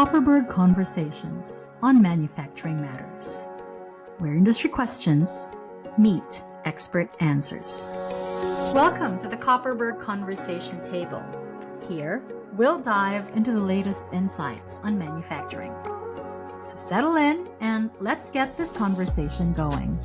Copperberg Conversations on Manufacturing Matters, where industry questions meet expert answers. Welcome to the Copperberg Conversation Table. Here, we'll dive into the latest insights on manufacturing. So settle in and let's get this conversation going.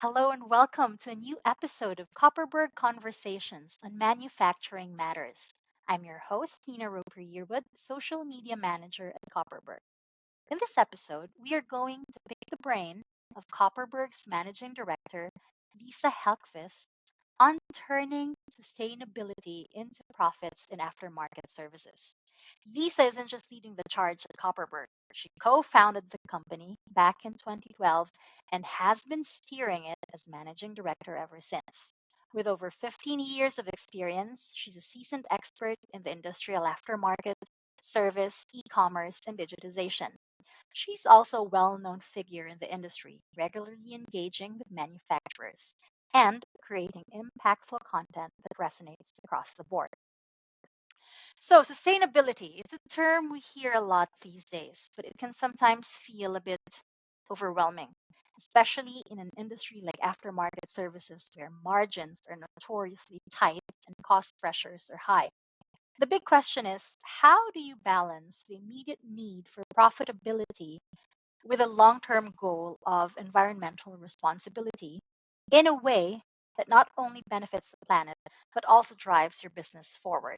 Hello and welcome to a new episode of Copperberg Conversations on Manufacturing Matters. I'm your host, Tina Roper-Yearwood, Social Media Manager at Copperberg. In this episode, we are going to pick the brain of Copperberg's Managing Director, Lisa Hellqvist, on turning sustainability into profits in aftermarket services. Lisa isn't just leading the charge at Copperberg. She co-founded the company back in 2012 and has been steering it as managing director ever since. With over 15 years of experience, she's a seasoned expert in the industrial aftermarket, service, e-commerce, and digitization. She's also a well-known figure in the industry, regularly engaging with manufacturers and creating impactful content that resonates across the board. So, sustainability is a term we hear a lot these days, but it can sometimes feel a bit overwhelming, especially in an industry like aftermarket services where margins are notoriously tight and cost pressures are high. The big question is, how do you balance the immediate need for profitability with a long-term goal of environmental responsibility in a way that not only benefits the planet, but also drives your business forward?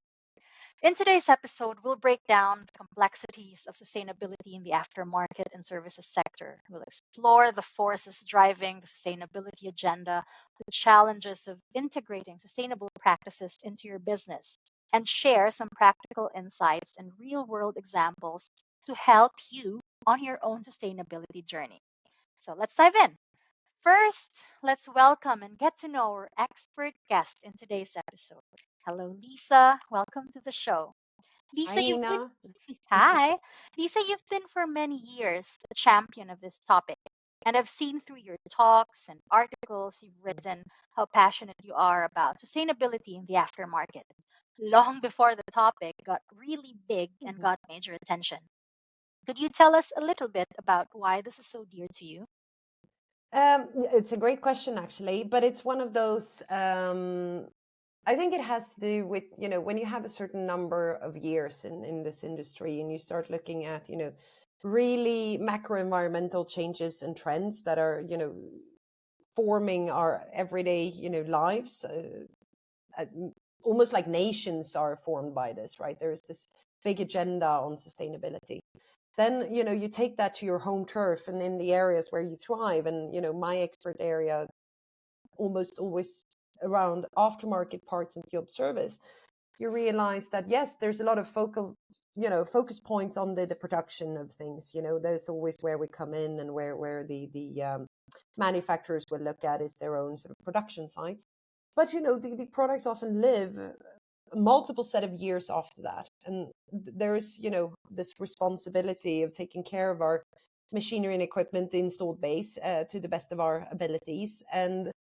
In today's episode, we'll break down the complexities of sustainability in the aftermarket and services sector. We'll explore the forces driving the sustainability agenda, the challenges of integrating sustainable practices into your business, and share some practical insights and real world examples to help you on your own sustainability journey. So let's dive in. First, let's welcome and get to know our expert guest in today's episode. Hello, Lisa. Welcome to the show. Hi, Lisa, you've been Nina. Hi. Lisa, you've been for many years a champion of this topic. And I've seen through your talks and articles you've written how passionate you are about sustainability in the aftermarket, long before the topic got really big and got major attention. Could you tell us a little bit about why this is so dear to you? It's a great question, actually, but it's one of those. I think it has to do with, when you have a certain number of years in this industry and you start looking at, really macro environmental changes and trends that are, forming our everyday, lives. Uh, Almost like nations are formed by this, right? There's this big agenda on sustainability. Then, you take that to your home turf and in the areas where you thrive. And, my expert area almost always around aftermarket parts and field service, you realize that, yes, there's a lot of focus points on the production of things. There's always where we come in and where the manufacturers will look at is their own sort of production sites. But, the products often live multiple set of years after that, and there is this responsibility of taking care of our machinery and equipment, the installed base, to the best of our abilities. And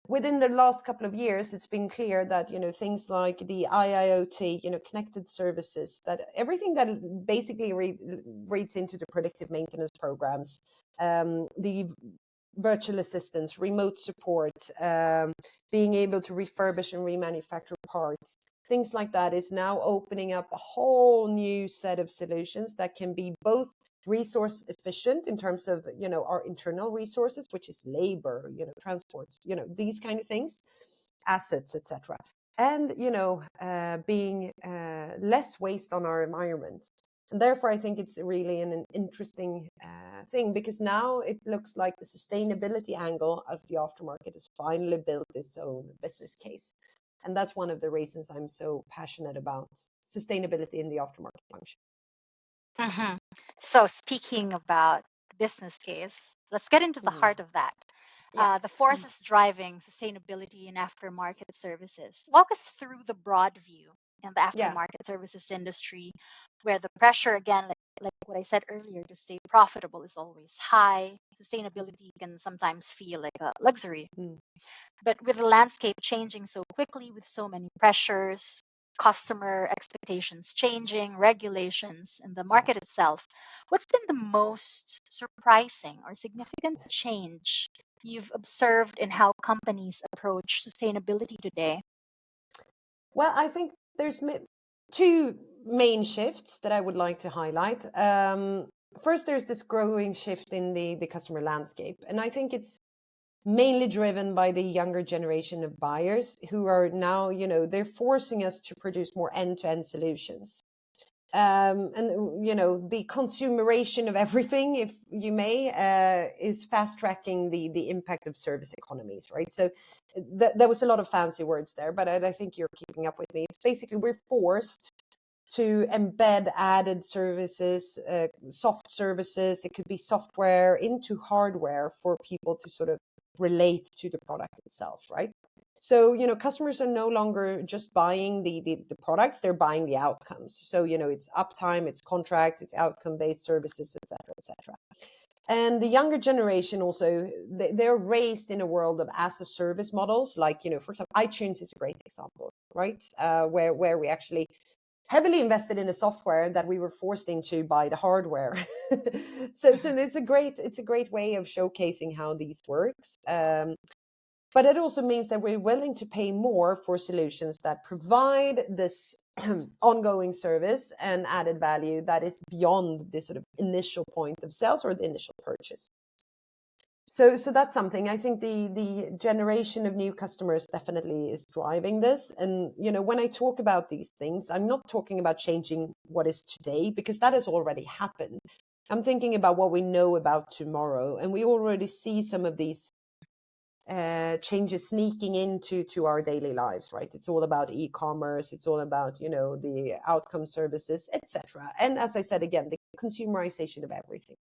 within the last couple of years, it's been clear that things like the IIoT, connected services, that everything that basically reads into the predictive maintenance programs, the virtual assistance, remote support, being able to refurbish and remanufacture parts, things like that is now opening up a whole new set of solutions that can be both resource efficient in terms of our internal resources, which is labor, transports, these kind of things, assets, etc., and being less waste on our environment. And therefore, I think it's really an interesting thing, because now it looks like the sustainability angle of the aftermarket has finally built its own business case. And that's one of the reasons I'm so passionate about sustainability in the aftermarket function. hmm So, speaking about business case, let's get into the heart of that. Yeah. The forces driving sustainability in aftermarket services. Walk us through the broad view in the Yeah. aftermarket services industry, where the pressure, again, like like what I said earlier, to stay profitable is always high. Sustainability can sometimes feel like a luxury. Mm. But with the landscape changing so quickly, with so many pressures, customer expectations changing, regulations, and the Yeah. market itself, what's been the most surprising or significant change you've observed in how companies approach sustainability today? Well, I think there's two main shifts that I would like to highlight. First, there's this growing shift in the customer landscape, and I think it's mainly driven by the younger generation of buyers who are now, they're forcing us to produce more end-to-end solutions. And the consumeration of everything, if you may, is fast tracking the impact of service economies, right? So there was a lot of fancy words there, but I think you're keeping up with me. It's basically we're forced to embed added services, soft services. It could be software into hardware for people to sort of relate to the product itself, right? So, customers are no longer just buying the products, they're buying the outcomes. So, it's uptime, it's contracts, it's outcome-based services, et cetera, et cetera. And the younger generation also, they're raised in a world of as a service models. Like, for example, iTunes is a great example, right? Where we actually heavily invested in the software that we were forced into by the hardware. So it's a great way of showcasing how these works. But it also means that we're willing to pay more for solutions that provide this ongoing service and added value that is beyond the sort of initial point of sales or the initial purchase. So that's something. I think the generation of new customers definitely is driving this. And when I talk about these things, I'm not talking about changing what is today, because that has already happened. I'm thinking about what we know about tomorrow, and we already see some of these changes sneaking into our daily lives, right? It's all about e-commerce, it's all about the outcome services, etc. And as I said again, the consumerization of everything.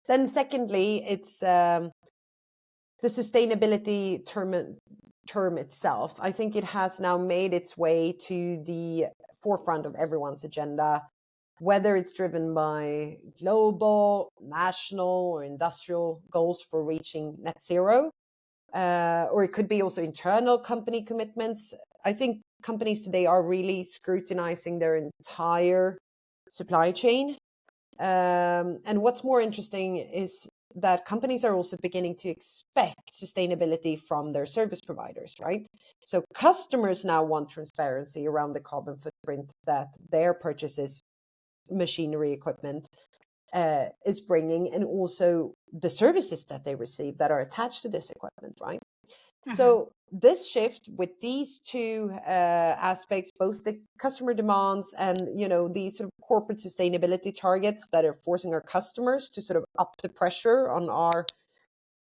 Then secondly, it's the sustainability term itself. I think it has now made its way to the forefront of everyone's agenda, whether it's driven by global, national, or industrial goals for reaching net zero, or it could be also internal company commitments. I think companies today are really scrutinizing their entire supply chain. And what's more interesting is that companies are also beginning to expect sustainability from their service providers, right? So customers now want transparency around the carbon footprint that their purchases, machinery, equipment, is bringing, and also the services that they receive that are attached to this equipment, right? So this shift with these two aspects, both the customer demands and these sort of corporate sustainability targets that are forcing our customers to sort of up the pressure on our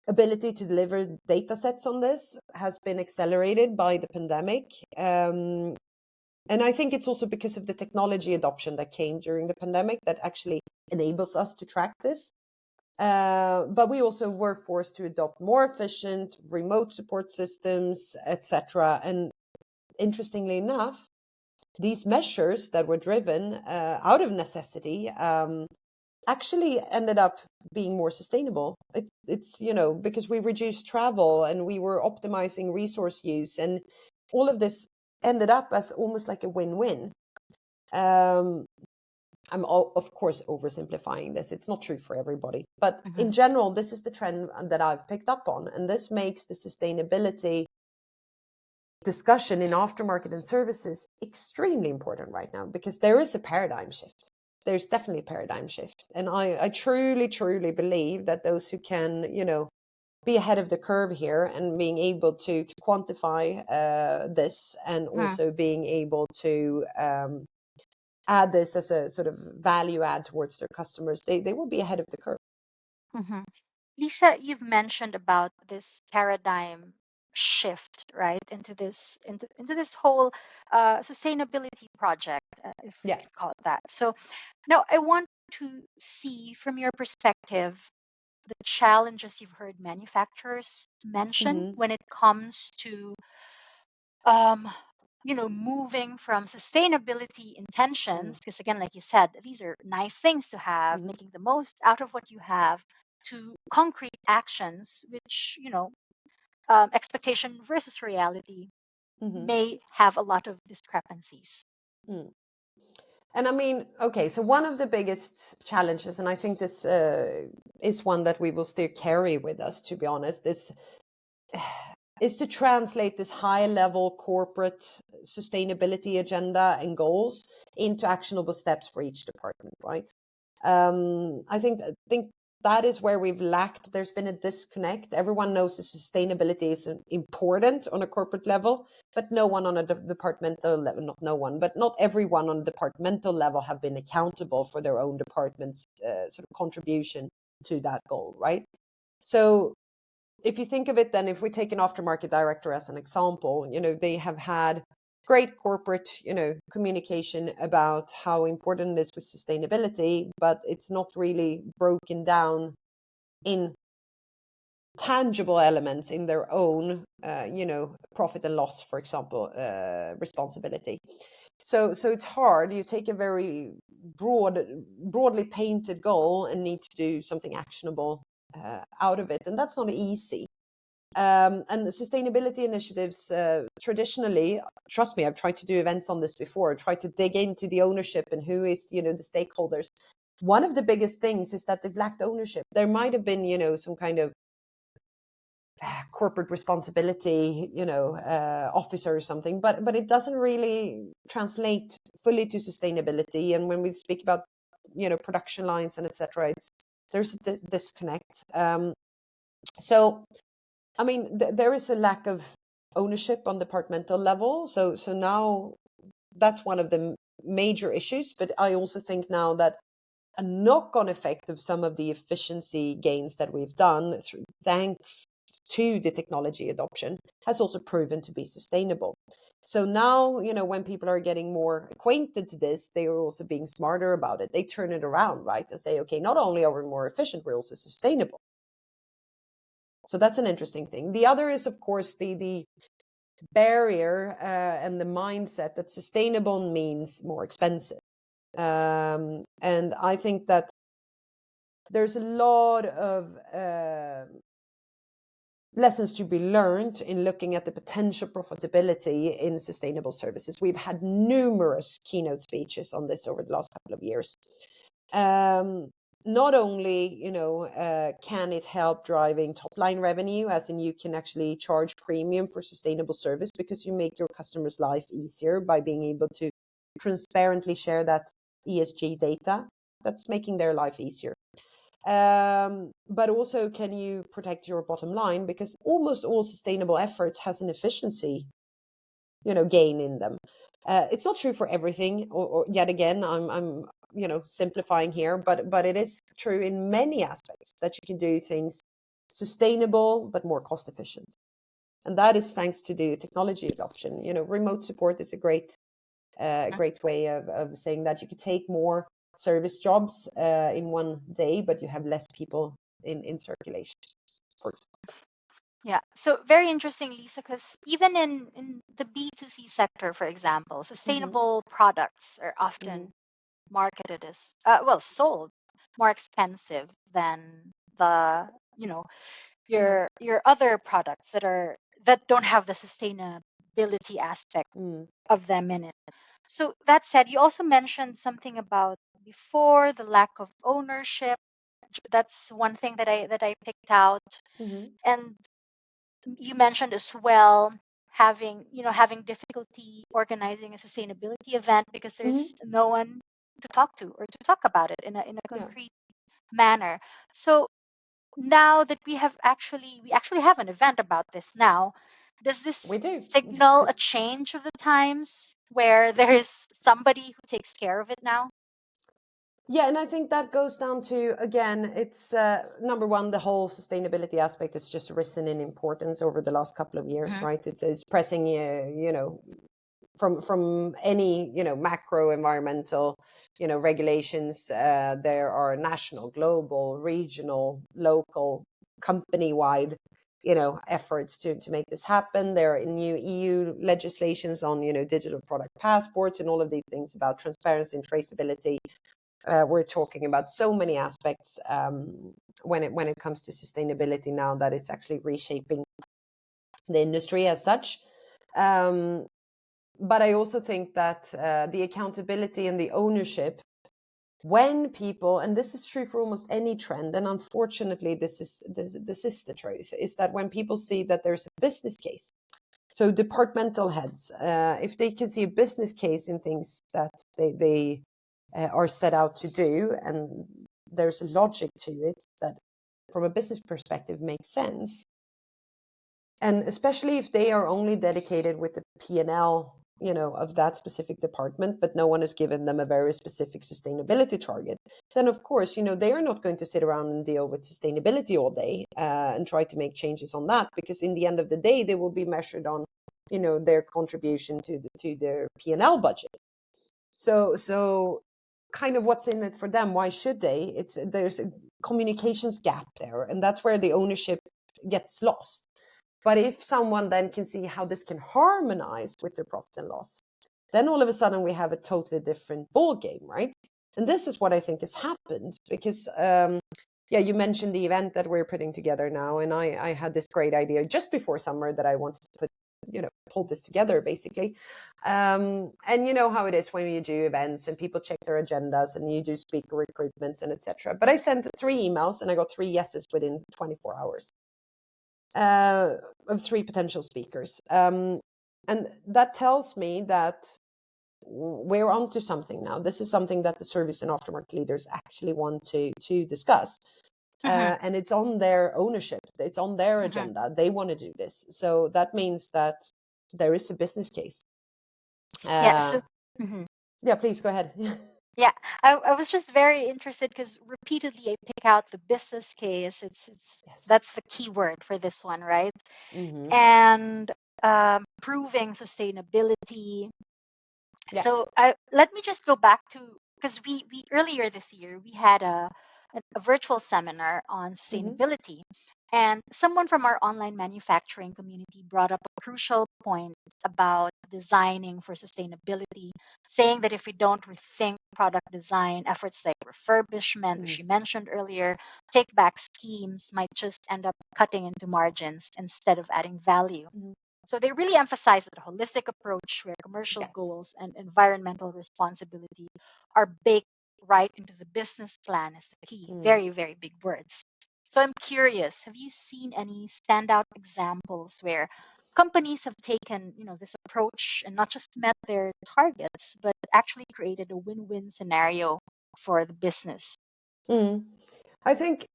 ability to deliver data sets on this, has been accelerated by the pandemic. And I think it's also because of the technology adoption that came during the pandemic that actually enables us to track this. But we also were forced to adopt more efficient remote support systems, etc. And interestingly enough, these measures that were driven out of necessity actually ended up being more sustainable. It's because we reduced travel and we were optimizing resource use, and all of this ended up as almost like a win-win. I'm of course oversimplifying this. It's not true for everybody. But in general, this is the trend that I've picked up on. And this makes the sustainability discussion in aftermarket and services extremely important right now, because there is a paradigm shift. There's definitely a paradigm shift. And I truly, truly believe that those who can, be ahead of the curve here and being able to quantify this, and also being able to add this as a sort of value add towards their customers, they will be ahead of the curve. Lisa, you've mentioned about this paradigm shift, right, into this whole sustainability project, if we Yeah. could call it that. So now I want to see from your perspective the challenges you've heard manufacturers mention when it comes to moving from sustainability intentions, because again, like you said, these are nice things to have, Mm-hmm. making the most out of what you have, to concrete actions, which, expectation versus reality Mm-hmm. may have a lot of discrepancies. Mm. And I mean, okay, so one of the biggest challenges, and I think this is one that we will still carry with us, to be honest, is to translate this high level corporate sustainability agenda and goals into actionable steps for each department, right? I think that is where we've lacked. There's been a disconnect. Everyone knows that sustainability is important on a corporate level, but no one on a departmental level, not no one, but not everyone on a departmental level have been accountable for their own department's sort of contribution to that goal, right? So if you think of it, then if we take an aftermarket director as an example, they have had great corporate, communication about how important it is with sustainability, but it's not really broken down in tangible elements in their own, profit and loss, for example, responsibility. So it's hard. You take a very broadly painted goal and need to do something actionable out of it, and that's not easy. And the sustainability initiatives, traditionally, trust me, I've tried to do events on this before, tried to dig into the ownership and who is, the stakeholders. One of the biggest things is that they've lacked ownership. There might have been, some kind of corporate responsibility, officer or something, but it doesn't really translate fully to sustainability. And when we speak about, production lines and etc., there's a disconnect. So I mean, there is a lack of ownership on departmental level. So now that's one of the major issues. But I also think now that a knock-on effect of some of the efficiency gains that we've done thanks to the technology adoption has also proven to be sustainable. So now, when people are getting more acquainted to this, they are also being smarter about it. They turn it around, right? And say, okay, not only are we more efficient, we're also sustainable. So that's an interesting thing. The other is, of course, the barrier and the mindset that sustainable means more expensive. And I think that there's a lot of lessons to be learned in looking at the potential profitability in sustainable services. We've had numerous keynote speeches on this over the last couple of years. Not only, can it help driving top line revenue, as in you can actually charge premium for sustainable service because you make your customers' life easier by being able to transparently share that ESG data. That's making their life easier. But also, can you protect your bottom line, because almost all sustainable efforts has an efficiency, gain in them. It's not true for everything, or yet again, I'm simplifying here, but it is true in many aspects that you can do things sustainable but more cost efficient, and that is thanks to the technology adoption. Remote support is a great way of saying that. You could take more service jobs in one day, but you have less people in circulation, for example. Yeah, so very interesting, Lisa, because even in the B2C sector, for example, Mm-hmm. sustainable products are Mm-hmm. often marketed as, sold more expensive than the, Yeah. your other products that don't have the sustainability aspect Mm. of them in it. So that said, you also mentioned something about before the lack of ownership. That's one thing that I picked out. Mm-hmm. And you mentioned as well having difficulty organizing a sustainability event because Mm-hmm. there's no one to talk to or to talk about it in a Yeah, concrete manner. So now that we actually have an event about this now, does we this do. signal a change of the times where there's somebody who takes care of it now? Yeah, and I think that goes down to, again, it's number one, the whole sustainability aspect has just risen in importance over the last couple of years, Mhm. right? It's pressing, from any, macro environmental, regulations. There are national, global, regional, local, company wide efforts to make this happen. There are new EU legislations on, digital product passports and all of these things about transparency and traceability. We're talking about so many aspects when it comes to sustainability now that it's actually reshaping the industry as such. But I also think that the accountability and the ownership, when people, and this is true for almost any trend, and unfortunately this is the truth, is that when people see that there's a business case, so departmental heads, if they can see a business case in things that they are set out to do, and there's a logic to it that from a business perspective makes sense, and especially if they are only dedicated with the P&L, of that specific department, but no one has given them a very specific sustainability target, then of course, they are not going to sit around and deal with sustainability all day and try to make changes on that, because in the end of the day, they will be measured on, their contribution to their P&L budget. So kind of what's in it for them? Why should they? There's a communications gap there, and that's where the ownership gets lost. But if someone then can see how this can harmonize with their profit and loss, then all of a sudden we have a totally different ball game, right? And this is what I think has happened, because you mentioned the event that we're putting together now, and I had this great idea just before summer that I wanted to pull this together basically. And you know how it is when you do events and people check their agendas and you do speaker recruitments and etc. But I sent 3 emails and I got 3 yeses within 24 hours. Of 3 potential speakers. And that tells me that we're onto something now. This is something that the service and aftermarket leaders actually want to discuss. And it's on their ownership. It's on their agenda. They want to do this. So that means that there is a business case. Yeah. Yeah, please go ahead. Yeah, I was just very interested because repeatedly I pick out the business case. Yes. That's the key word for this one, right? Mm-hmm. And proving sustainability. Yeah. So let me just go back to, because we earlier this year we had a virtual seminar on sustainability, and someone from our online manufacturing community brought up a crucial point about designing for sustainability, saying that if we don't rethink product design, efforts like refurbishment, which you mentioned earlier, take back schemes might just end up cutting into margins instead of adding value. So they really emphasize that a holistic approach where commercial goals and environmental responsibility are baked right into the business plan is the key. Very, very big words. So I'm curious, have you seen any standout examples where companies have taken, this approach and not just met their targets, but actually created a win-win scenario for the business? I think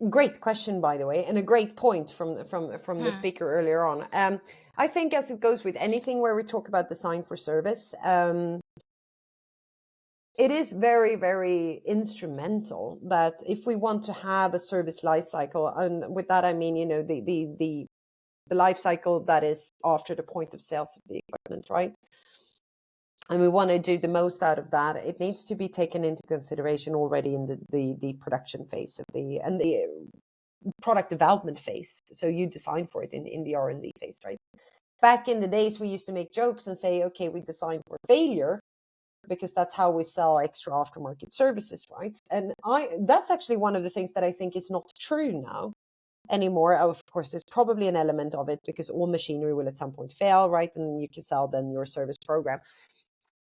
great question, by the way, and a great point from the speaker earlier on. I think as it goes with anything where we talk about design for service, it is very, very instrumental that if we want to have a service life cycle, and with that I mean, the life cycle that is after the point of sales of the equipment, right? And we want to do the most out of that. It needs to be taken into consideration already in the production phase of the product development phase. So you design for it in the R&D phase, right? Back in the days, we used to make jokes and say, okay, we design for failure because that's how we sell extra aftermarket services, right? And that's actually one of the things that I think is not true now anymore. Of course, there's probably an element of it because all machinery will at some point fail, right? And you can sell then your service program.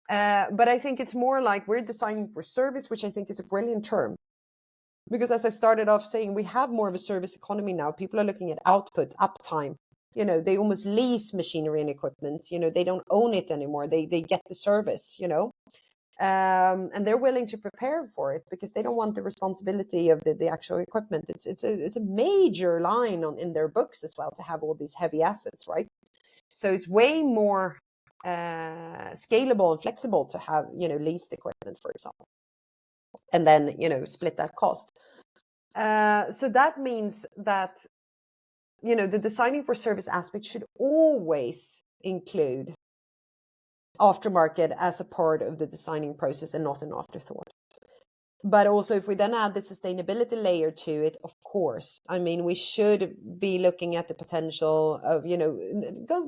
But I think it's more like we're designing for service, which I think is a brilliant term. Because as I started off saying, we have more of a service economy now. People are looking at output, uptime. They almost lease machinery and equipment. They don't own it anymore. They get the service, and they're willing to prepare for it because they don't want the responsibility of the actual equipment. It's a major line in their books as well to have all these heavy assets, right? So it's way more scalable and flexible to have, leased equipment, for example, and then, split that cost. So that means that, the designing for service aspect should always include aftermarket as a part of the designing process and not an afterthought. But also, if we then add the sustainability layer to it, of course, I mean, we should be looking at the potential of,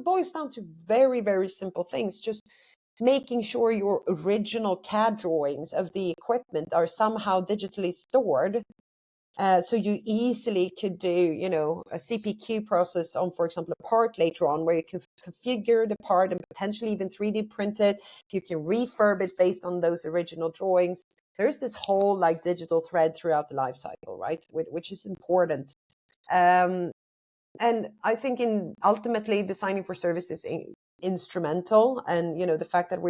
boils down to very, very simple things. Just making sure your original CAD drawings of the equipment are somehow digitally stored. So you easily could do, a CPQ process on, for example, a part later on, where you can configure the part and potentially even 3D print it. You can refurb it based on those original drawings. There's this whole digital thread throughout the life cycle, right? Which is important. And I think ultimately designing for service is instrumental. And, the fact that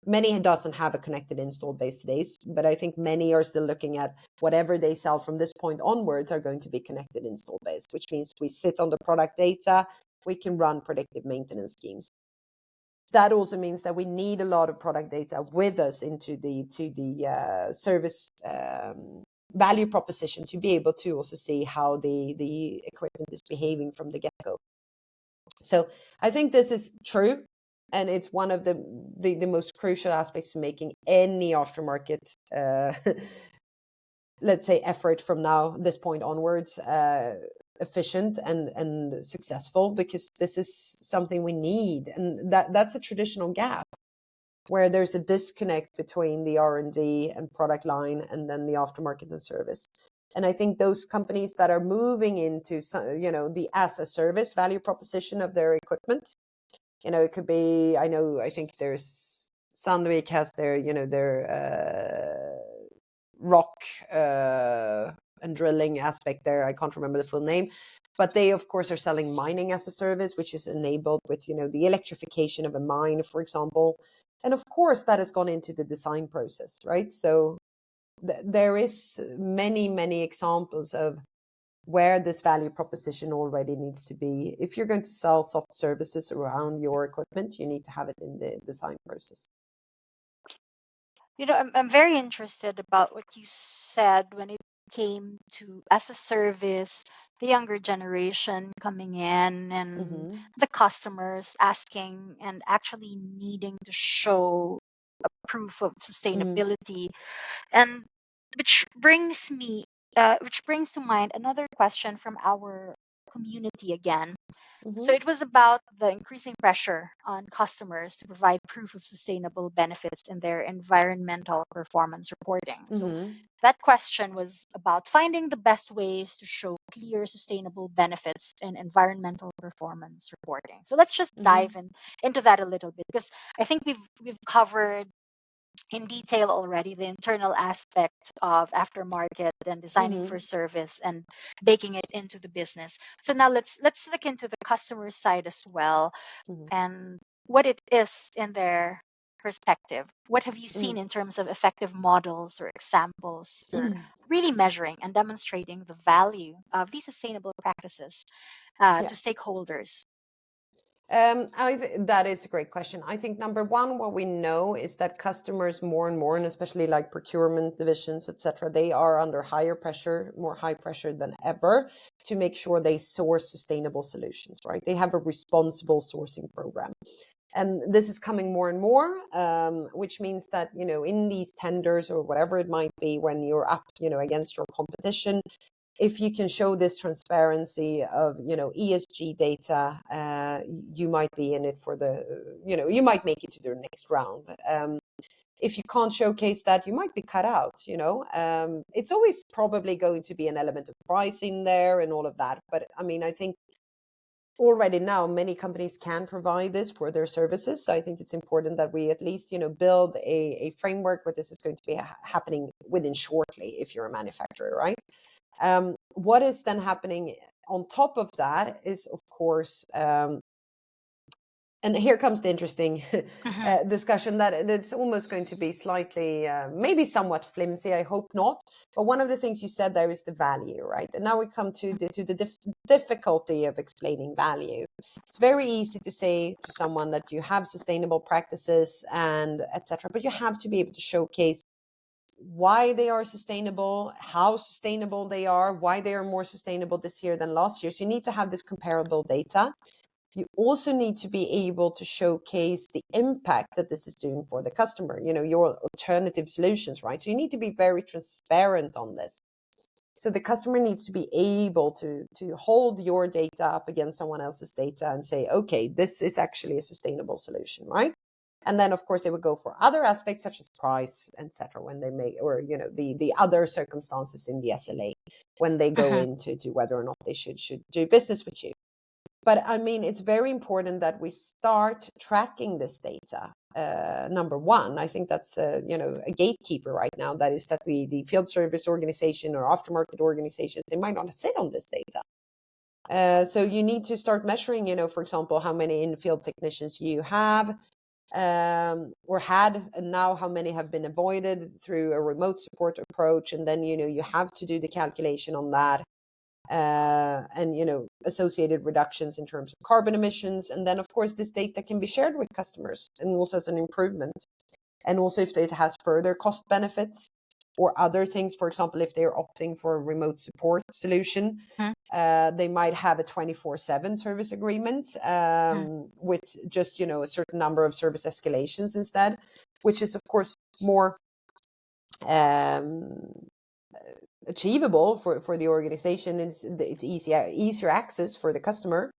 many doesn't have a connected install base today, but I think many are still looking at whatever they sell from this point onwards are going to be connected install base, which means we sit on the product data, we can run predictive maintenance schemes. That also means that we need a lot of product data with us into the service value proposition to be able to also see how the equipment is behaving from the get-go. So I think this is true. And it's one of the most crucial aspects to making any aftermarket, let's say, effort from this point onwards, efficient and successful, because this is something we need. And that's a traditional gap where there's a disconnect between the R&D and product line and then the aftermarket and service. And I think those companies that are moving into, the as a service value proposition of their equipment, it could be, I think there's Sandvik has their rock and drilling aspect there. I can't remember the full name, but they of course are selling mining as a service, which is enabled with, the electrification of a mine, for example. And of course that has gone into the design process, right? So there is many examples of where this value proposition already needs to be. If you're going to sell soft services around your equipment, you need to have it in the design process. I'm very interested about what you said when it came to as a service, the younger generation coming in and the customers asking and actually needing to show a proof of sustainability. And which brings to mind another question from our community again. So it was about the increasing pressure on customers to provide proof of sustainable benefits in their environmental performance reporting. So that question was about finding the best ways to show clear sustainable benefits in environmental performance reporting. So let's just dive into that a little bit, because I think we've covered in detail already the internal aspect of aftermarket and designing for service and baking it into the business. So now let's look into the customer side as well, and what it is in their perspective. What have you seen in terms of effective models or examples for really measuring and demonstrating the value of these sustainable practices to stakeholders? That is a great question. I think number one, what we know is that customers more and more, and especially like procurement divisions, etc., they are under more high pressure than ever to make sure they source sustainable solutions, right? They have a responsible sourcing program. And this is coming more and more, which means that, in these tenders or whatever it might be, when you're up, against your competition, if you can show this transparency of, ESG data, you might be in it for you might make it to the next round. If you can't showcase that, you might be cut out, It's always probably going to be an element of pricing there and all of that. But I think already now many companies can provide this for their services. So I think it's important that we at least, build a framework where this is going to be happening within shortly if you're a manufacturer, right? What is then happening on top of that is, of course, and here comes the interesting discussion that's almost going to be slightly, maybe somewhat flimsy, I hope not. But one of the things you said there is the value, right? And now we come to the difficulty of explaining value. It's very easy to say to someone that you have sustainable practices and etc., but you have to be able to showcase why they are sustainable, how sustainable they are, why they are more sustainable this year than last year. So you need to have this comparable data. You also need to be able to showcase the impact that this is doing for the customer, your alternative solutions, right? So you need to be very transparent on this. So the customer needs to be able to hold your data up against someone else's data and say, okay, this is actually a sustainable solution, right? And then, of course, they would go for other aspects such as price, etc., when they make, or the other circumstances in the SLA when they go into whether or not they should do business with you. But I mean, it's very important that we start tracking this data. Number one, I think that's a gatekeeper right now. That is that the field service organization or aftermarket organizations, they might not sit on this data. So you need to start measuring, for example, how many in-field technicians you have or had, and now how many have been avoided through a remote support approach. And then, you have to do the calculation on that. And associated reductions in terms of carbon emissions. And then, of course, this data can be shared with customers and also as an improvement. And also if it has further cost benefits or other things, for example, if they're opting for a remote support solution, they might have a 24/7 service agreement with just, a certain number of service escalations instead, which is, of course, more achievable for the organization. It's easier access for the customer,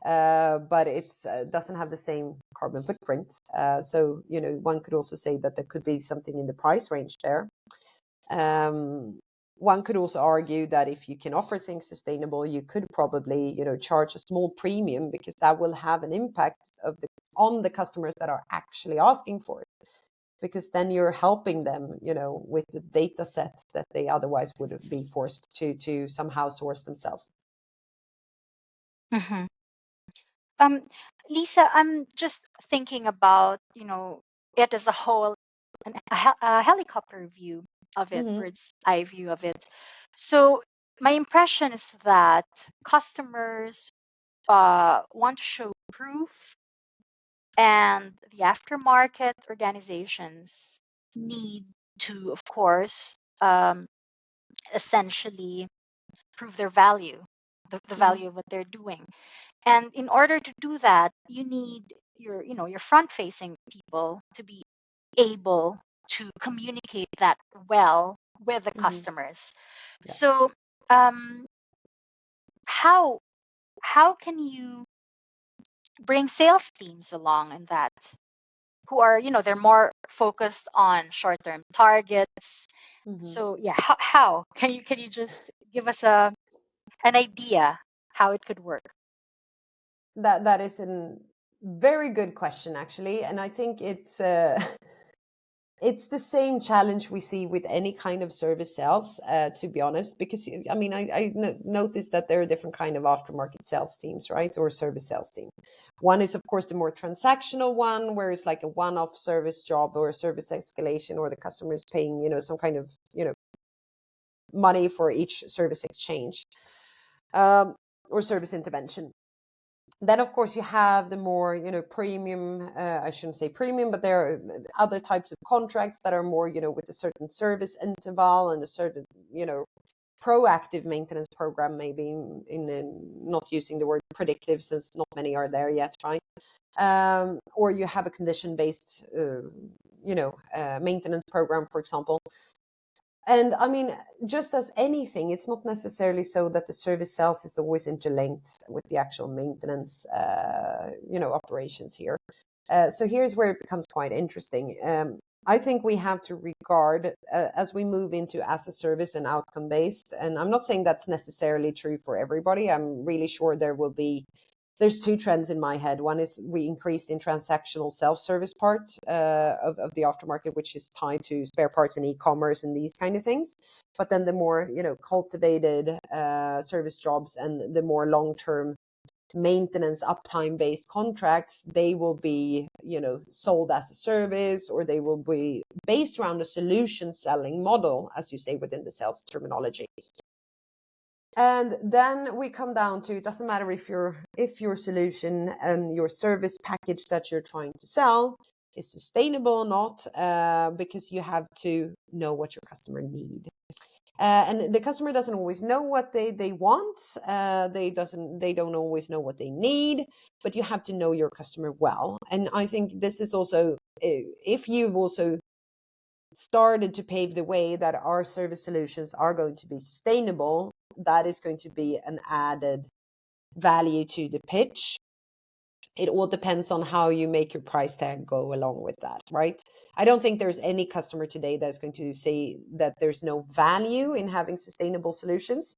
but it doesn't have the same carbon footprint. So one could also say that there could be something in the price range there. One could also argue that if you can offer things sustainable, you could probably charge a small premium, because that will have an impact on the customers that are actually asking for it. Because then you're helping them, with the data sets that they otherwise would be forced to somehow source themselves. Mm-hmm. Lisa, I'm just thinking about, it as a whole, a helicopter view of it, Mm-hmm. bird's eye view of it. So my impression is that customers want to show proof, and the aftermarket organizations need to, of course, essentially prove their value, the Mm-hmm. value of what they're doing. And in order to do that, you need your front facing people to be able to communicate that well with the Mm-hmm. customers. Yeah. So um, how can you bring sales teams along in that, who are, they're more focused on short-term targets? Mm-hmm. So yeah, how can you just give us an idea how it could work? That is a very good question, actually, and I think it's it's the same challenge we see with any kind of service sales, to be honest, because I noticed that there are different kind of aftermarket sales teams, right, or service sales team. One is, of course, the more transactional one, where it's like a one-off service job or a service escalation, or the customer is paying, some kind of, money for each service exchange, or service intervention. Then, of course, you have the more, premium, I shouldn't say premium, but there are other types of contracts that are more, with a certain service interval and a certain, proactive maintenance program, maybe not using the word predictive, since not many are there yet, right? Or you have a condition-based, maintenance program, for example. And just as anything, it's not necessarily so that the service sales is always interlinked with the actual maintenance, operations here. So here's where it becomes quite interesting. I think we have to regard, as we move into as a service and outcome based, and I'm not saying that's necessarily true for everybody. I'm really sure there's two trends in my head. One is we increased in transactional self-service part of the aftermarket, which is tied to spare parts and e-commerce and these kind of things. But then the more, cultivated service jobs and the more long-term maintenance uptime based contracts, they will be, sold as a service, or they will be based around a solution selling model, as you say within the sales terminology. And then we come down to, it doesn't matter if your solution and your service package that you're trying to sell is sustainable or not, because you have to know what your customer need. And the customer doesn't always know what they want. They don't always know what they need, but you have to know your customer well. And I think this is also, if you've also started to pave the way that our service solutions are going to be sustainable, that is going to be an added value to the pitch. It all depends on how you make your price tag go along with that, right? I don't think there's any customer today that's going to say that there's no value in having sustainable solutions,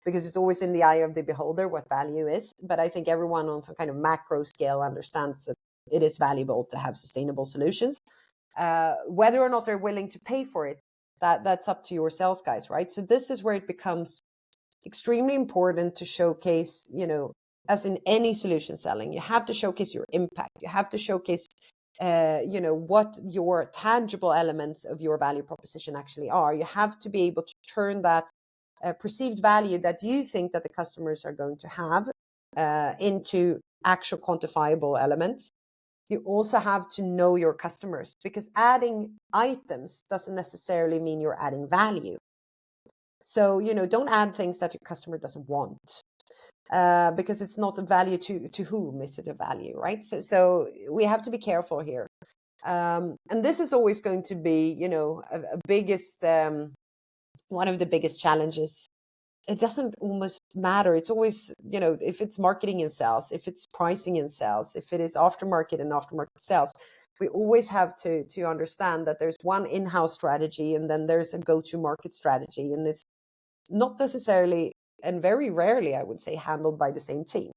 because it's always in the eye of the beholder what value is. But I think everyone on some kind of macro scale understands that it is valuable to have sustainable solutions. Whether or not they're willing to pay for it, that's up to your sales guys, right? So this is where it becomes extremely important to showcase, as in any solution selling, you have to showcase your impact. You have to showcase, what your tangible elements of your value proposition actually are. You have to be able to turn that perceived value that you think that the customers are going to have into actual quantifiable elements. You also have to know your customers, because adding items doesn't necessarily mean you're adding value. So, don't add things that your customer doesn't want, because it's not a value to whom is it a value, right? So we have to be careful here. And this is always going to be, one of the biggest challenges. It doesn't almost matter. It's always, if it's marketing and sales, if it's pricing and sales, if it is aftermarket and aftermarket sales, we always have to understand that there's one in-house strategy and then there's a go-to-market strategy. And it's not necessarily, and very rarely, I would say, handled by the same team.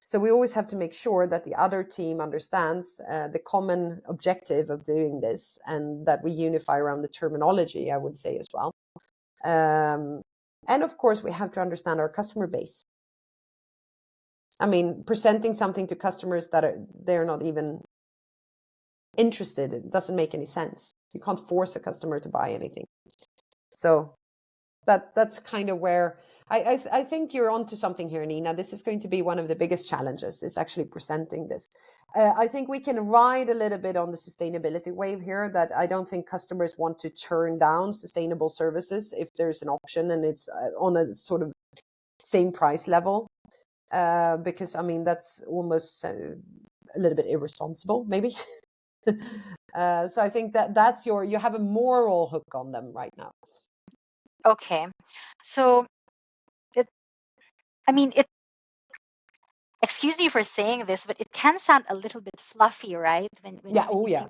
So we always have to make sure that the other team understands the common objective of doing this, and that we unify around the terminology, I would say, as well. And of course, we have to understand our customer base. I mean, presenting something to customers that they're not even interested, it doesn't make any sense. You can't force a customer to buy anything. So that's kind of where I think you're onto something here, Nina. This is going to be one of the biggest challenges, is actually presenting this. I think we can ride a little bit on the sustainability wave here, that I don't think customers want to turn down sustainable services if there's an option and it's on a sort of same price level, because, I mean, that's almost a little bit irresponsible, maybe. So I think that's you have a moral hook on them right now. Okay. So it, excuse me for saying this, but it can sound a little bit fluffy, right? Yeah. Oh, yeah.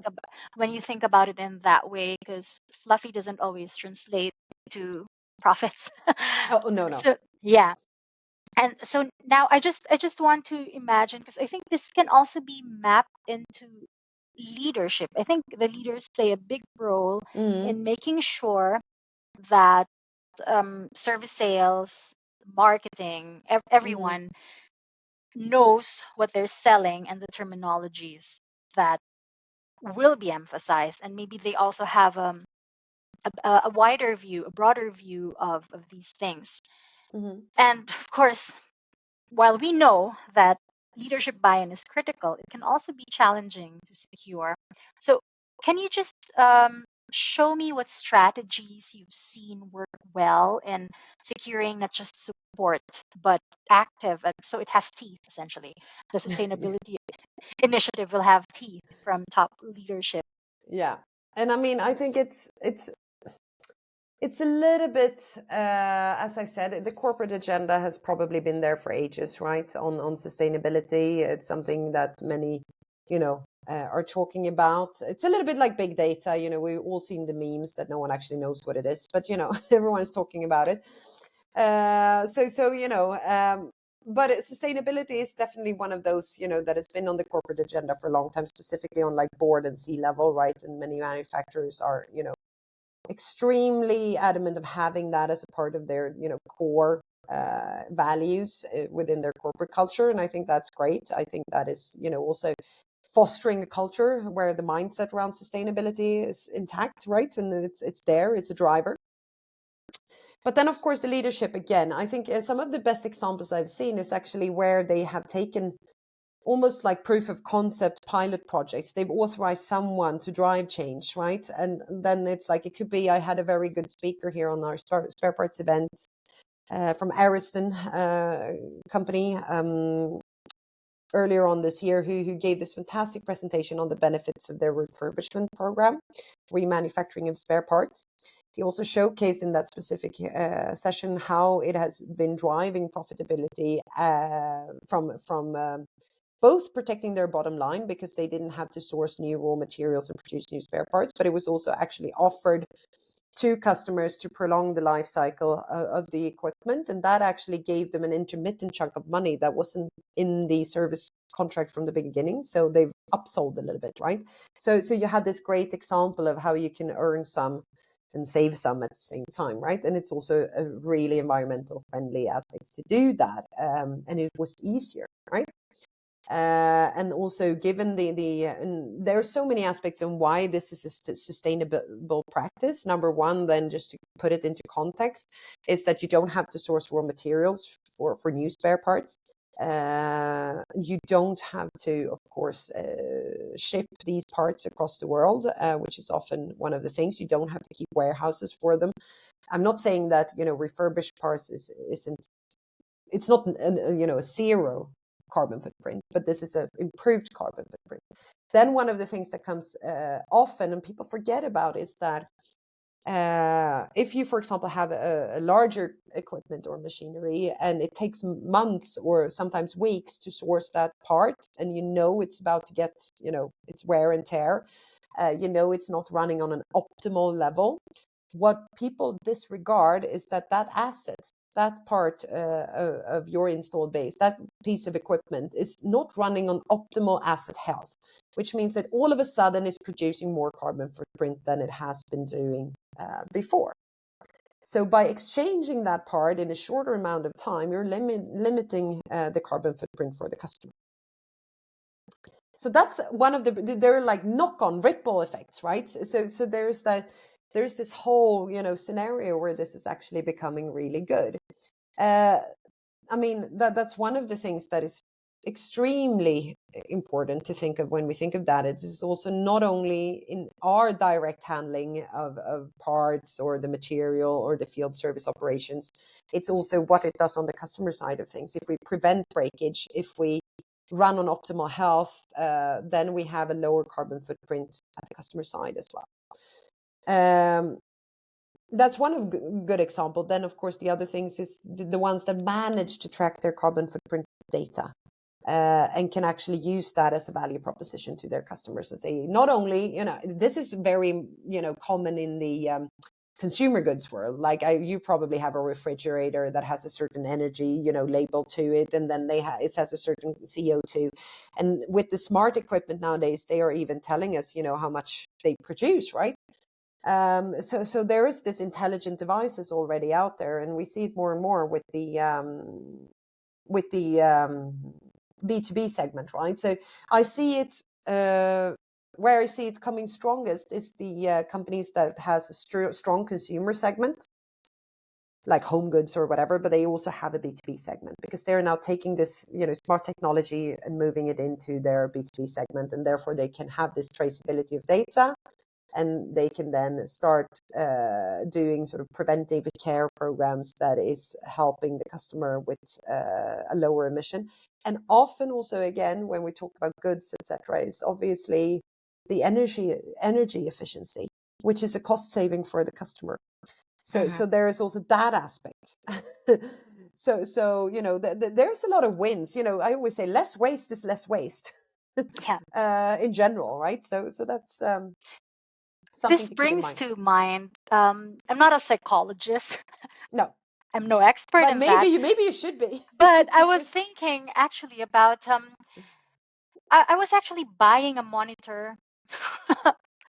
When you think about it in that way, because fluffy doesn't always translate to profits. Oh, no. So yeah. And so now I just want to imagine, because I think this can also be mapped into leadership. I think the leaders play a big role in making sure that service sales, marketing, everyone knows what they're selling and the terminologies that will be emphasized. And maybe they also have a wider view, a broader view of these things. And of course, while we know that leadership buy-in is critical, it can also be challenging to secure. So can you just show me what strategies you've seen work well in securing not just support, but active, so it has teeth, essentially. The sustainability initiative will have teeth from top leadership. Yeah. And I mean, I think it's a little bit, as I said, the corporate agenda has probably been there for ages, right? On sustainability. It's something that many, are talking about. It's a little bit like big data. We've all seen the memes that no one actually knows what it is, but, everyone's talking about it. But sustainability is definitely one of those, that has been on the corporate agenda for a long time, specifically on like board and C-level, right? And many manufacturers are, extremely adamant of having that as a part of their, core values within their corporate culture. And I think that's great. I think that is, also fostering a culture where the mindset around sustainability is intact, right? And it's there, it's a driver. But then, of course, the leadership, again, I think some of the best examples I've seen is actually where they have taken almost like proof of concept pilot projects. They've authorized someone to drive change, right? And then it's like, it could be, I had a very good speaker here on our spare parts event from Ariston company earlier on this year, who gave this fantastic presentation on the benefits of their refurbishment program, remanufacturing of spare parts. He also showcased in that specific session how it has been driving profitability from both protecting their bottom line because they didn't have to source new raw materials and produce new spare parts, but it was also actually offered to customers to prolong the life cycle of the equipment. And that actually gave them an intermittent chunk of money that wasn't in the service contract from the beginning. So they've upsold a little bit, right? So you had this great example of how you can earn some and save some at the same time, right? And it's also a really environmental friendly aspect to do that. And it was easier, right? And also given and there are so many aspects on why this is a sustainable practice. Number one, then, just to put it into context, is that you don't have to source raw materials for new spare parts. You don't have to, of course, ship these parts across the world, which is often one of the things. You don't have to keep warehouses for them. I'm not saying that refurbished parts it's not a zero carbon footprint, but this is an improved carbon footprint. Then one of the things that comes often and people forget about is that if you, for example, have a larger equipment or machinery and it takes months or sometimes weeks to source that part, and it's about to get, it's wear and tear, it's not running on an optimal level. What people disregard is that asset, that part of your installed base, that piece of equipment is not running on optimal asset health, which means that all of a sudden it's producing more carbon footprint than it has been doing before. So by exchanging that part in a shorter amount of time, you're limiting the carbon footprint for the customer. So that's one of there are like knock-on ripple effects, right? So there's this whole scenario where this is actually becoming really good. I mean, that's one of the things that is extremely important to think of when we think of that. It is also not only in our direct handling of parts or the material or the field service operations, it's also what it does on the customer side of things. If we prevent breakage, if we run on optimal health, then we have a lower carbon footprint at the customer side as well. That's one of good example. Then, of course, the other things is the ones that manage to track their carbon footprint data and can actually use that as a value proposition to their customers and say, not only, this is very, common in the consumer goods world. Like you probably have a refrigerator that has a certain energy, label to it, and then it has a certain CO2. And with the smart equipment nowadays, they are even telling us, how much they produce, right? So there is this intelligent devices already out there, and we see it more and more with the B2B segment, right? So I see it where I see it coming strongest is the companies that has a strong consumer segment, like home goods or whatever, but they also have a B2B segment because they're now taking this, smart technology and moving it into their B2B segment, and therefore they can have this traceability of data. And they can then start doing sort of preventive care programs that is helping the customer with a lower emission. And often also, again, when we talk about goods, etc., is obviously the energy efficiency, which is a cost saving for the customer. So there is also that aspect. So there's a lot of wins. I always say less waste is less waste. Yeah. In general, right? So that's. This brings to mind, I'm not a psychologist. No. I'm no expert but in maybe that. Maybe you should be. But I was thinking actually about, I was actually buying a monitor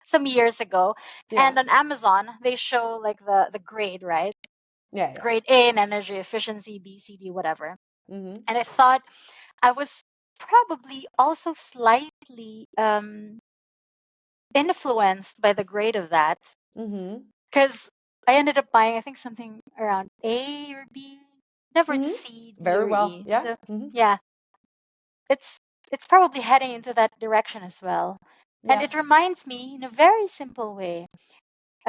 some years ago, and on Amazon, they show like the grade, right? Yeah. Grade A in energy efficiency, B, C, D, whatever. Mm-hmm. And I thought I was probably also slightly influenced by the grade of that, because I ended up buying, I think, something around A or B, never to C, D Very or well. E. Yeah. So yeah, it's it's probably heading into that direction as well. And Yeah. it reminds me in a very simple way.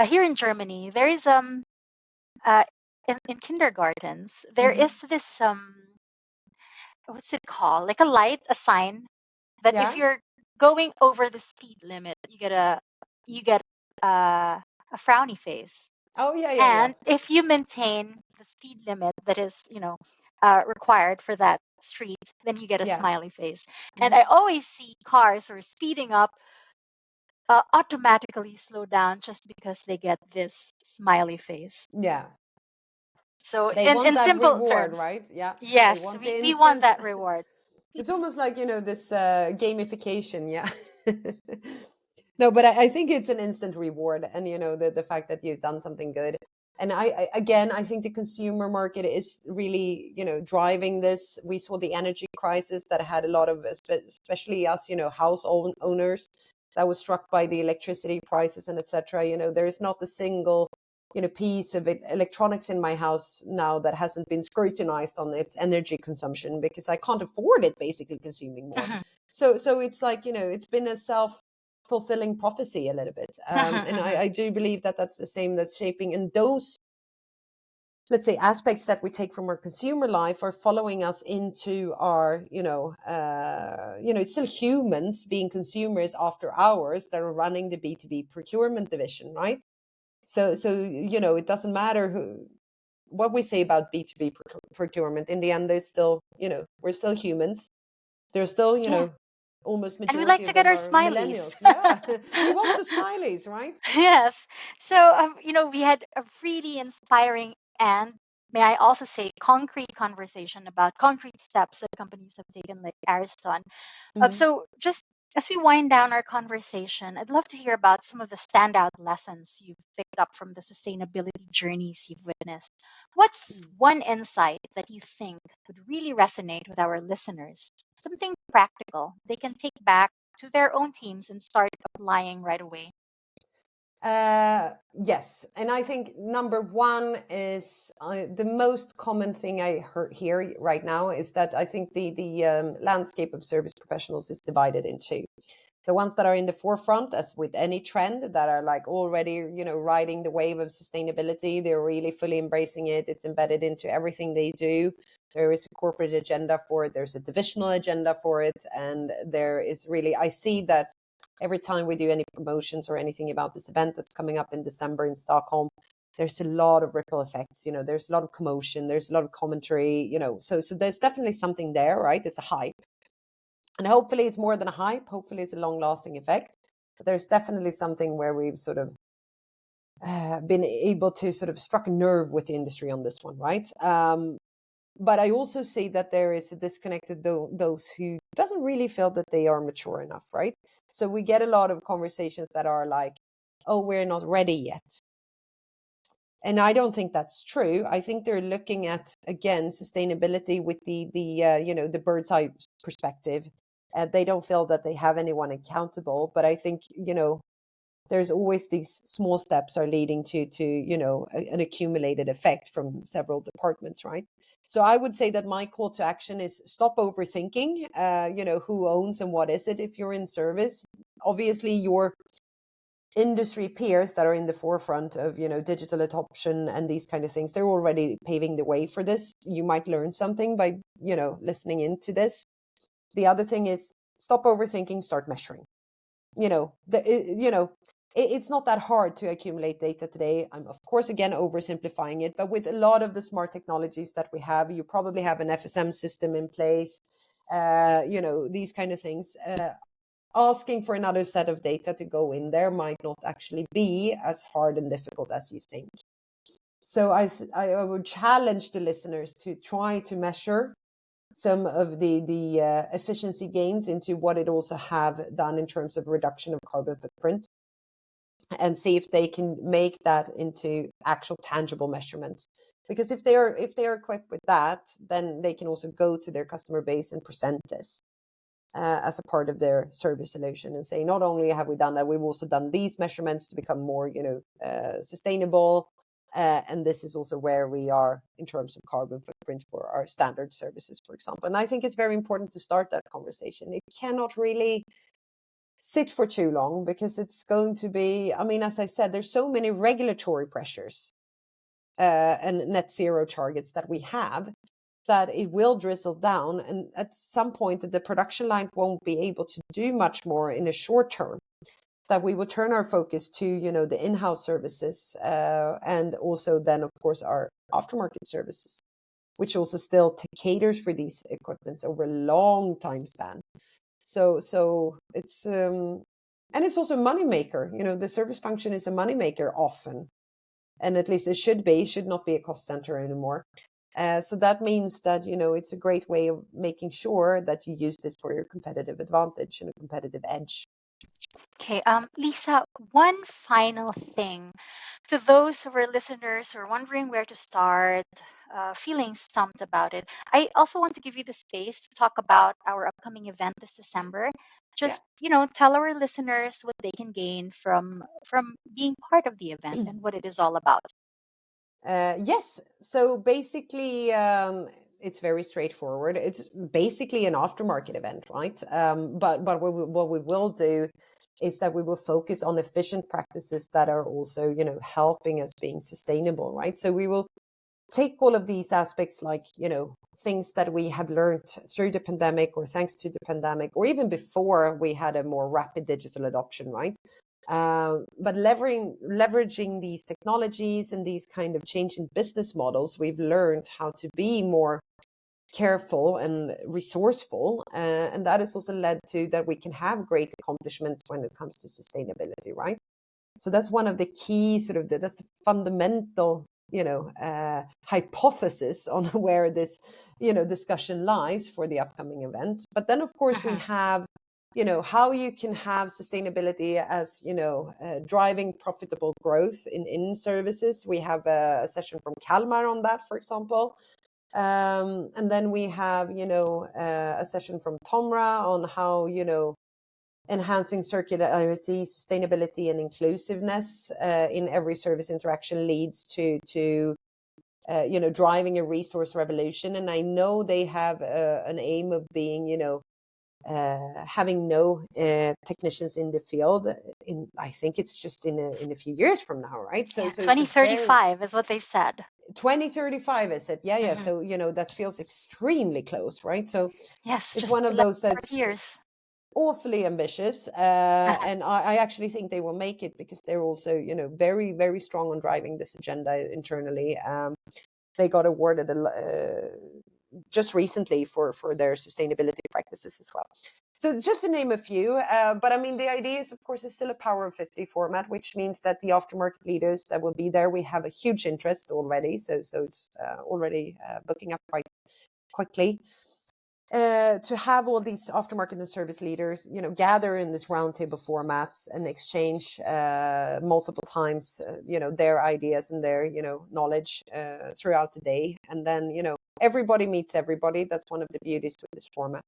Here in Germany, there is uh, in kindergartens there Hmm. is this what's it called, like a light, a sign that if Yeah. you're going over the speed limit, you get a frowny face. Oh, yeah, yeah, yeah. And if you maintain the speed limit that is, required for that street, then you get a Yeah. smiley face. And Hmm. I always see cars who are speeding up automatically slow down just because they get this smiley face. Yeah. So, They in want that simple reward, terms, right? Yeah. They yes, want the we want instant. that reward. It's almost like, this gamification. Yeah. No, but I think it's an instant reward. And, the fact that you've done something good. And again, I think the consumer market is really, driving this. We saw the energy crisis that had a lot of, especially us, house owners that was struck by the electricity prices and etc. There is not a single, piece of electronics in my house now that hasn't been scrutinized on its energy consumption because I can't afford it basically consuming more. Mhm, So it's like, it's been a self-fulfilling prophecy a little bit. mhm, And mhm. I do believe that that's the same that's shaping, and those, let's say, aspects that we take from our consumer life are following us into our, it's still humans being consumers after hours that are running the B2B procurement division, right? So it doesn't matter what we say about B2B procurement. In the end, there's still, we're still humans. There's still, Yeah, almost and we like majority to of get them our are smileys. millennials. Yeah. We want the smileys, right? Yes. So, we had a really inspiring and, may I also say, concrete conversation about concrete steps that companies have taken, like Ariston. Mhm. So, just as we wind down our conversation, I'd love to hear about some of the standout lessons you've picked up from the sustainability journeys you've witnessed. What's one insight that you think would really resonate with our listeners? Something practical they can take back to their own teams and start applying right away. Yes, and I think number one is the most common thing I hear right now is that I think the landscape of service professionals is divided in two. The ones that are in the forefront, as with any trend, that are like already, riding the wave of sustainability. They're really fully embracing it. It's embedded into everything they do. There is a corporate agenda for it. There's a divisional agenda for it. And there is really, I see that every time we do any promotions or anything about this event that's coming up in December in Stockholm, there's a lot of ripple effects. There's a lot of commotion. There's a lot of commentary, so there's definitely something there, right? It's a hype. And hopefully it's more than a hype. Hopefully it's a long lasting effect. But there's definitely something where we've sort of been able to sort of struck a nerve with the industry on this one, right? But I also see that there is a disconnected those who doesn't really feel that they are mature enough, right? So we get a lot of conversations that are like, oh, we're not ready yet. And I don't think that's true. I think they're looking at, again, sustainability with the bird's eye perspective. They don't feel that they have anyone accountable, but I think, there's always these small steps are leading to an accumulated effect from several departments, right? So I would say that my call to action is stop overthinking. Who owns and what is it? If you're in service, obviously your industry peers that are in the forefront of digital adoption and these kind of things, they're already paving the way for this. You might learn something by listening into this. The other thing is stop overthinking, start measuring. It's not that hard to accumulate data today. I'm of course again oversimplifying it, but with a lot of the smart technologies that we have, you probably have an FSM system in place. These kind of things. Asking for another set of data to go in there might not actually be as hard and difficult as you think. So I would challenge the listeners to try to measure some of the efficiency gains into what it also have done in terms of reduction of carbon footprint, and see if they can make that into actual tangible measurements. Because if they are equipped with that, then they can also go to their customer base and present this as a part of their service solution and say, not only have we done that, we've also done these measurements to become more, sustainable. And this is also where we are in terms of carbon footprint for our standard services, for example. And I think it's very important to start that conversation. It cannot really sit for too long, because it's going to be, I mean, as I said, there's so many regulatory pressures and net zero targets that we have, that it will drizzle down. And at some point, the production line won't be able to do much more in the short term, that we will turn our focus to, the in-house services, and also then, of course, our aftermarket services, which also still caters for these equipments over a long time span. So it's and it's also a moneymaker. The service function is a moneymaker often, and at least it should not be a cost center anymore. So that means that it's a great way of making sure that you use this for your competitive advantage and a competitive edge. Okay, Lisa, one final thing to those of our listeners who are wondering where to start, feeling stumped about it. I also want to give you the space to talk about our upcoming event this December. Yeah. Just tell our listeners what they can gain from being part of the event and what it is all about. Yes. So basically, it's very straightforward. It's basically an aftermarket event, right? But what we will do is that we will focus on efficient practices that are also, helping us being sustainable, right? So we will take all of these aspects, like, things that we have learned through the pandemic, or thanks to the pandemic, or even before we had a more rapid digital adoption, right? But leveraging these technologies and these kind of changing business models, we've learned how to be more careful and resourceful, and that has also led to that we can have great accomplishments when it comes to sustainability, right? So that's one of the key that's the fundamental hypothesis on where this discussion lies for the upcoming event. But then, of course, we have how you can have sustainability as driving profitable growth in services. We have a session from Kalmar on that, for example. And then we have a session from Tomra on how enhancing circularity, sustainability, and inclusiveness in every service interaction leads to driving a resource revolution. And I know they have an aim of being having no technicians in the field I think it's just in a few years from now, right? So 2035 is what they said. 2035 is it? Yeah. So that feels extremely close, right? So yes, it's one of those that's years. Awfully ambitious, and I actually think they will make it, because they're also very, very strong on driving this agenda internally. They got awarded just recently for their sustainability practices as well. So just to name a few, but I mean, the idea is, of course, is still a Power of 50 format, which means that the aftermarket leaders that will be there, we have a huge interest already. So it's already booking up quite quickly. To have all these aftermarket and service leaders, gather in this roundtable formats and exchange multiple times, their ideas and their, knowledge throughout the day. And then, everybody meets everybody. That's one of the beauties with this format.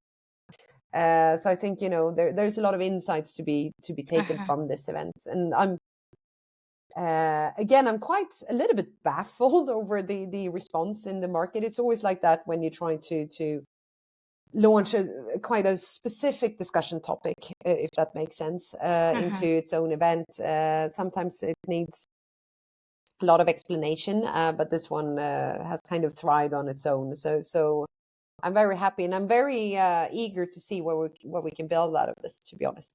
So I think, there's a lot of insights to be taken from this event. And I'm quite a little bit baffled over the response in the market. It's always like that when you're trying to launch quite a specific discussion topic, if that makes sense, into its own event. Sometimes it needs a lot of explanation, but this one has kind of thrived on its own. So I'm very happy, and I'm very eager to see what we can build out of this, to be honest.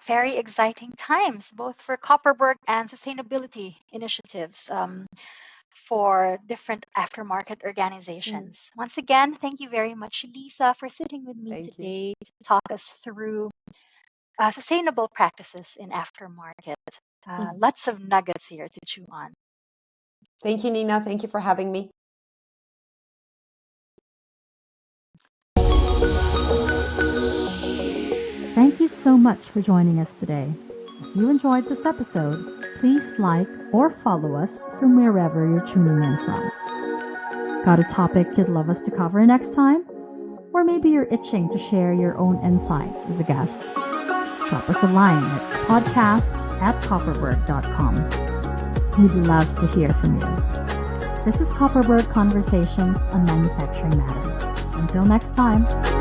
Very exciting times, both for Copperberg and sustainability initiatives. For different aftermarket organizations. Once again, thank you very much, Lisa, for sitting with me today to talk us through sustainable practices in aftermarket. Lots of nuggets here to chew on. Thank you, Nina. Thank you for having me. Thank you so much for joining us today. If you enjoyed this episode, please like or follow us from wherever you're tuning in from. Got a topic you'd love us to cover next time? Or maybe you're itching to share your own insights as a guest? Drop us a line at podcast@copperberg.com. We'd love to hear from you. This is Copperberg Conversations on Manufacturing Matters. Until next time.